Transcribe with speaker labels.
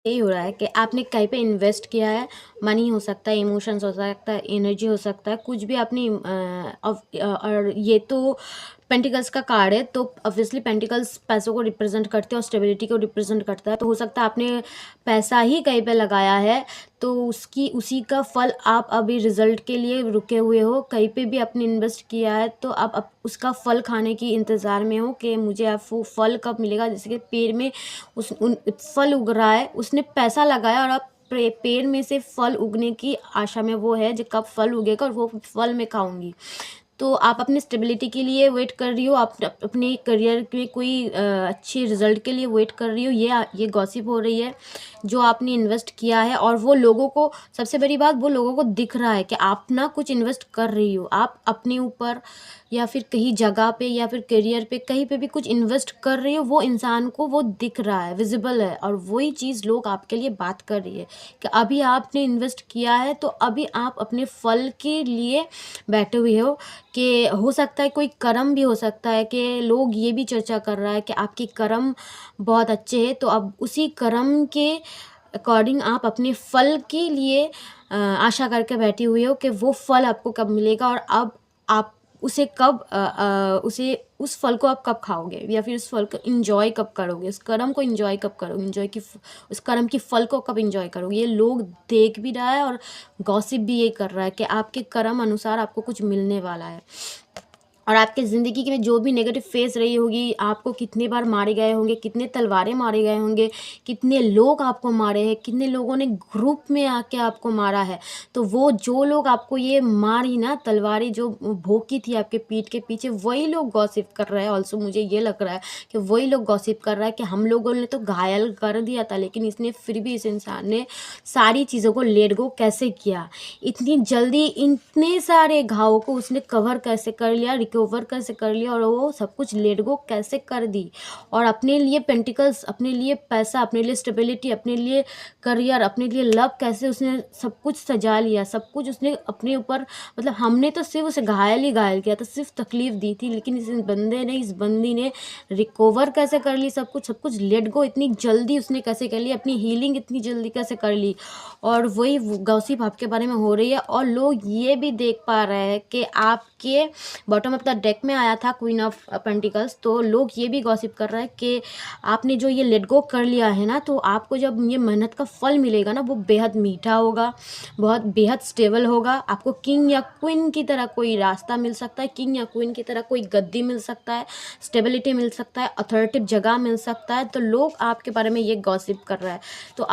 Speaker 1: यही हो रहा है कि आपने कहीं पे इन्वेस्ट किया है। मनी हो सकता है, इमोशंस हो सकता है, एनर्जी हो सकता है, कुछ भी आपने और ये तो पेंटिकल्स का कार्ड है, तो ऑब्वियसली पेंटिकल्स पैसों को रिप्रेजेंट करते हैं और स्टेबिलिटी को रिप्रेजेंट करता है। तो हो सकता है आपने पैसा ही कहीं पे लगाया है, तो उसी का फल आप अभी रिजल्ट के लिए रुके हुए हो। कहीं पे भी आपने इन्वेस्ट किया है तो आप उसका फल खाने की इंतज़ार में हो कि मुझे अब वो फल कब मिलेगा। जैसे कि पेड़ में फल उग रहा है, उसने पैसा लगाया और अब पेड़ में से फल उगने की आशा में वो है जो कब फल उगेगा और वो फल मैं खाऊंगी। तो आप अपनी स्टेबिलिटी के लिए वेट कर रही हो, आप अपने करियर में कोई अच्छी रिजल्ट के लिए वेट कर रही हो। ये गॉसिप हो रही है जो आपने इन्वेस्ट किया है, और वो लोगों को, सबसे बड़ी बात, वो लोगों को दिख रहा है कि आप ना कुछ इन्वेस्ट कर रही हो। आप अपने ऊपर या फिर कहीं जगह पे या फिर करियर पे कहीं पे भी कुछ इन्वेस्ट कर रही हो, वो इंसान को वो दिख रहा है, विजिबल है, और वही चीज़ लोग आपके लिए बात कर रही है कि अभी आपने इन्वेस्ट किया है तो अभी आप अपने फल के लिए बैठे हुए हो। कि हो सकता है कोई कर्म भी हो सकता है कि लोग ये भी चर्चा कर रहा है कि आपके कर्म बहुत अच्छे हैं, तो अब उसी कर्म के अकॉर्डिंग आप अपने फल के लिए आशा करके बैठी हुई हो कि वो फल आपको कब मिलेगा, और अब आप उसे उस फल को आप कब खाओगे या फिर उस फल को इंजॉय कब करोगे, उस कर्म को इंजॉय कब करोगे, उस कर्म की फल को कब इंजॉय करोगे। ये लोग देख भी रहा है और गॉसिप भी ये कर रहा है कि आपके कर्म अनुसार आपको कुछ मिलने वाला है। और आपकी ज़िंदगी में जो भी नेगेटिव फेस रही होगी, आपको कितने बार मारे गए होंगे, कितने तलवारें मारे गए होंगे, कितने लोग आपको मारे हैं, कितने लोगों ने ग्रुप में आके आपको मारा है। तो वो जो लोग आपको ये मारी ना तलवारें जो भोंकी थी आपके पीठ के पीछे, वही लोग गॉसिप कर रहे हैं। ऑल्सो मुझे ये लग रहा है कि वही लोग गॉसिप कर रहा है कि हम लोगों ने तो घायल कर दिया था, लेकिन इसने फिर भी, इस इंसान ने सारी चीज़ों को लेट गो कैसे किया, इतनी जल्दी इतने सारे घावों को उसने कवर कैसे कर लिया, रिकवर कैसे कर लिया, और वो सब कुछ लेट गो कैसे कर दी, और अपने लिए पेंटिकल्स, अपने लिए पैसा, अपने लिए स्टेबिलिटी, अपने लिए करियर, अपने लिए लव, कैसे उसने सब कुछ सजा लिया, सब कुछ उसने अपने ऊपर, मतलब हमने तो सिर्फ उसे घायल ही घायल किया था, सिर्फ तकलीफ दी थी, लेकिन इस बंदी ने रिकवर कैसे कर ली, सब कुछ लेट गो इतनी जल्दी उसने कैसे कर ली, अपनी हीलिंग इतनी जल्दी कैसे कर ली। और वही गॉसिप आपके बारे में हो रही है, और लोग ये भी देख पा रहे हैं कि आपके बॉटम ऑफ द डेक में आया था क्वीन ऑफ पेंटिकल्स, तो लोग ये भी गॉसिप कर रहे हैं कि आपने जो ये लेट गो कर लिया है ना, तो आपको जब ये मेहनत का फल मिलेगा ना, वो बेहद मीठा होगा, बहुत बेहद स्टेबल होगा। आपको किंग या क्वीन की तरह कोई रास्ता मिल सकता है, किंग या क्वीन की तरह कोई गद्दी मिल सकता है, स्टेबिलिटी मिल सकता है, अथॉरिटेटिव जगह मिल सकता है। तो लोग आपके बारे में ये गॉसिप कर रहा है। तो